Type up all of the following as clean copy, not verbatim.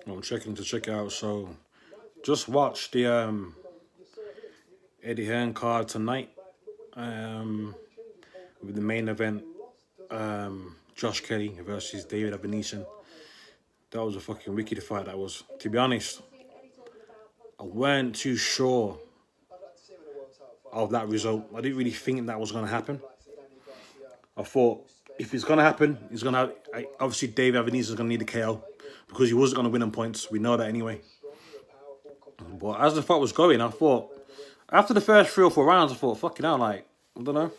I'm checking to check it out. So just watch the Eddie Hearn card tonight. With the main event, Josh Kelly versus David Avanesyan. That was a fucking wicked fight. That was. To be honest, I weren't too sure of that result. I didn't really think that was gonna happen. I thought if it's gonna happen, it's gonna obviously David Avanesyan is gonna need the KO because he wasn't gonna win on points. We know that anyway. But as the fight was going, I thought after the first 3 or 4 rounds, I thought fucking hell, like I don't know.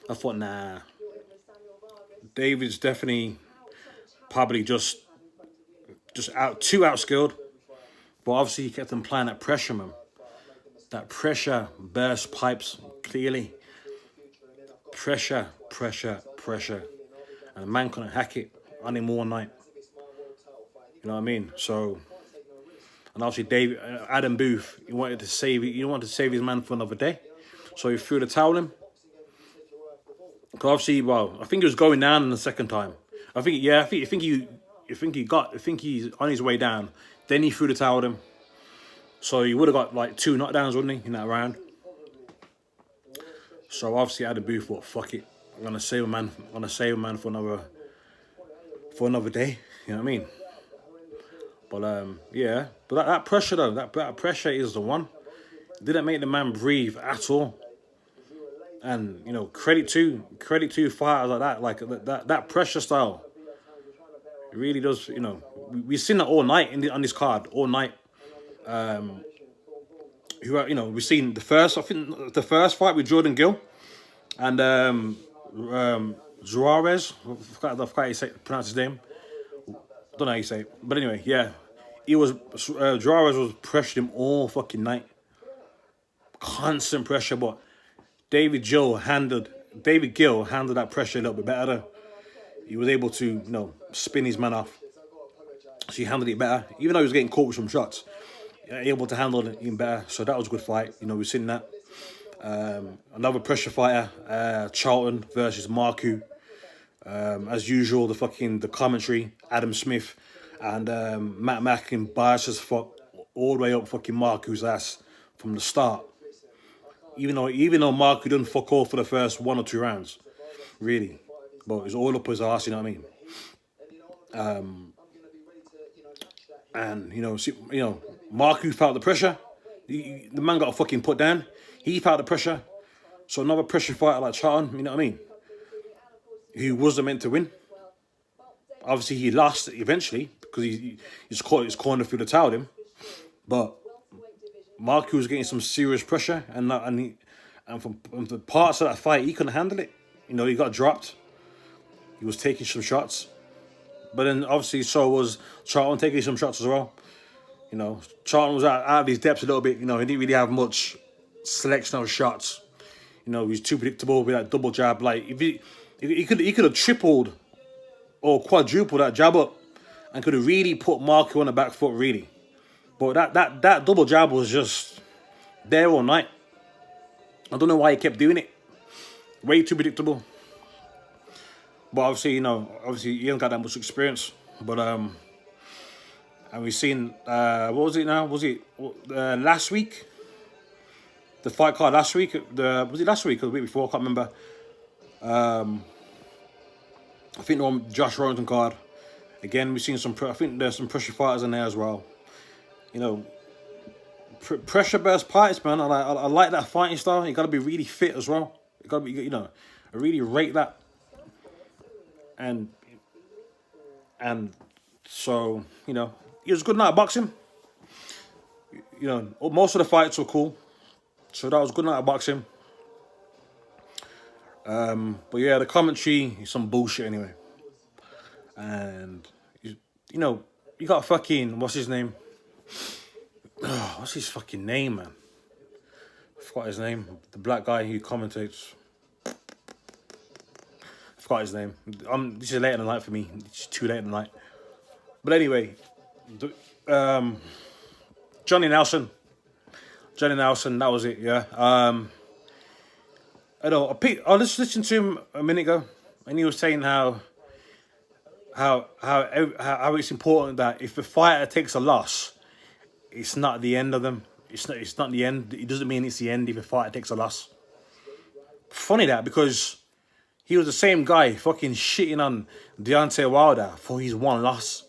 I thought nah, David's definitely probably just too outskilled. But obviously he kept applying that pressure, man. That pressure burst pipes clearly. Pressure, pressure, pressure. And the man couldn't hack it on him all night. You know what I mean? So, and obviously Adam Booth, he wanted to save his man for another day. So he threw the towel in. Because obviously, well, I think he was going down in the second time. I think he's on his way down. Then he threw the towel at him. So he would have got like 2 knockdowns, wouldn't he, in that round? So obviously Adam Booth thought, fuck it. I'm gonna save a man for another day. You know what I mean? But yeah. But that pressure though, that pressure is the one. Didn't make the man breathe at all. And you know, credit to fighters like that, that pressure style. It really does. You know, we've seen that all night on this card, all night. We've seen the first fight with Jordan Gill and Juarez. I forgot how you pronounce his name. I don't know how you say it, but anyway, yeah, Juarez was pressuring him all fucking night, constant pressure. But David Gill handled that pressure a little bit better. He was able to spin his man off, so he handled it better, even though he was getting caught with some shots. Able to handle it even better. So that was a good fight. We've seen that. Another pressure fighter, Charlton versus Marku. As usual, the commentary, Adam Smith and Matt Mackin biased as fuck all the way up fucking Marku's ass from the start. Even though Marku didn't fuck all for the first 1 or 2 rounds, really, but it was all up his ass. You know what I mean? And Marku felt the pressure. The man got fucking put down. He felt the pressure. So another pressure fighter like Charlton, you know what I mean? He wasn't meant to win. Obviously, he lost eventually because he's caught his corner through the towel him. But Marku was getting some serious pressure, and from the parts of that fight, he couldn't handle it. He got dropped. He was taking some shots. But then obviously so was Charlton taking some shots as well. Charlton was out of his depths a little bit. He didn't really have much selection of shots. He was too predictable with that double jab. Like if he could have tripled or quadrupled that jab up and could have really put Marco on the back foot really. But that double jab was just there all night. I don't know why he kept doing it. Way too predictable. But obviously, he hasn't got that much experience. But and we've seen what was it now? Was it last week? The fight card last week. Was it last week or the week before? I can't remember. I think the one Josh Rogan card. Again, we've seen some. I think there's some pressure fighters in there as well. Pressure burst fights, man. I like that fighting style. You got to be really fit as well. You got to be, I really rate that. And so, it was a good night of boxing. Most of the fights were cool. So that was a good night of boxing. But yeah, the commentary is some bullshit anyway. And, you got fucking, what's his name? What's his fucking name, man? I forgot his name. The black guy who commentates. Forgot his name. This is late in the night for me. It's too late in the night. But anyway, Johnny Nelson. That was it. Yeah. I was just listening to him a minute ago, and he was saying how how it's important that if a fighter takes a loss, it's not the end of them. It's not the end. It doesn't mean it's the end if a fighter takes a loss. Funny that, because he was the same guy fucking shitting on Deontay Wilder for his one loss.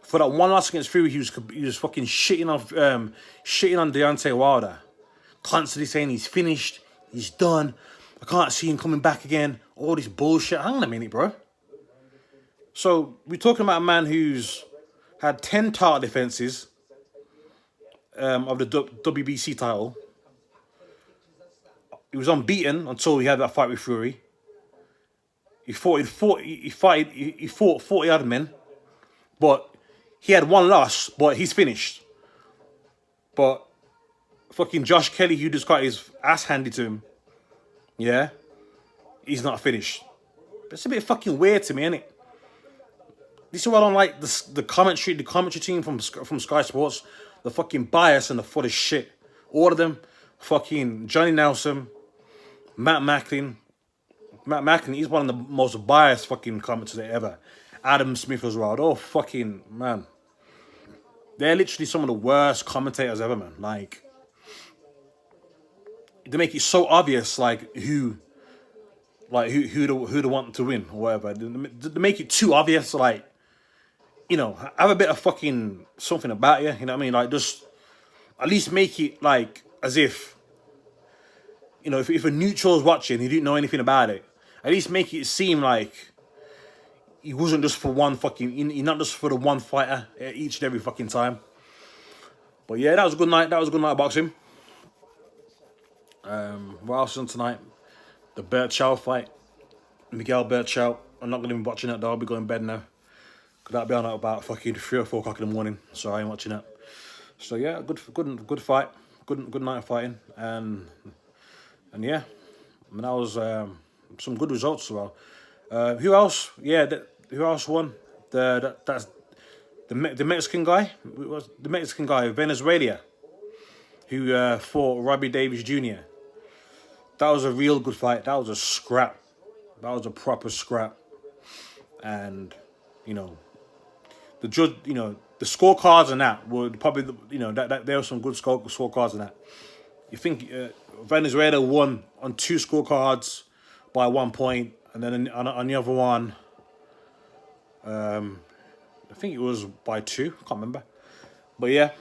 For that one loss against Fury, he was fucking shitting on Deontay Wilder, constantly saying he's finished, he's done, I can't see him coming back again. All this bullshit. Hang on a minute, bro. So we're talking about a man who's had 10 title defenses of the WBC title. He was unbeaten until he had that fight with Fury. He fought 40 other men, but he had one loss, but he's finished. But fucking Josh Kelly, who just got his ass handed to him, yeah, he's not finished. It's a bit fucking weird to me, innit? This is why I don't like the commentary team from Sky Sports. The fucking bias and the full of shit. All of them, fucking Johnny Nelson, Matt Macklin. Matt Macklin, he's one of the most biased fucking commenters ever. Adam Smith as well. Oh, fucking, man. They're literally some of the worst commentators ever, man. Like, they make it so obvious, like, who the want to win, or whatever. They make it too obvious, like, you know, have a bit of fucking something about you, you know what I mean? Like, just at least make it, like, as if, you know, if a neutral's watching, he didn't know anything about it, at least make it seem like he wasn't just for one fucking, you're not just for the one fighter each and every fucking time. But yeah, that was a good night. That was a good night of boxing. What else on tonight? The Berchelt fight. Miguel Berchelt. I'm not going to be watching that though. I'll be going to bed now. Because that'll be on at about fucking 3 or 4 o'clock in the morning. So I ain't watching that. So yeah, good fight. Good night of fighting. And yeah, I mean, that was some good results as well. Who else? Yeah, who else won? That's the Mexican guy. It was the Mexican guy, Venezuela, who fought Robbie Davis Jr. That was a real good fight. That was a scrap. That was a proper scrap. And, you know, the judge, you know, the scorecards and that would probably, you know, that there were some good scorecards and that. You think Venezuela won on 2 scorecards by 1 point, and then on the other one, I think it was by 2. I can't remember, but yeah,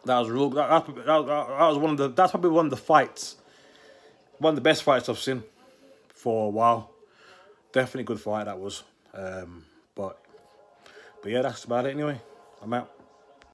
that was real. That was one of the. That's probably one of the fights, one of the best fights I've seen for a while. Definitely a good fight that was. But yeah, that's about it anyway. I'm out.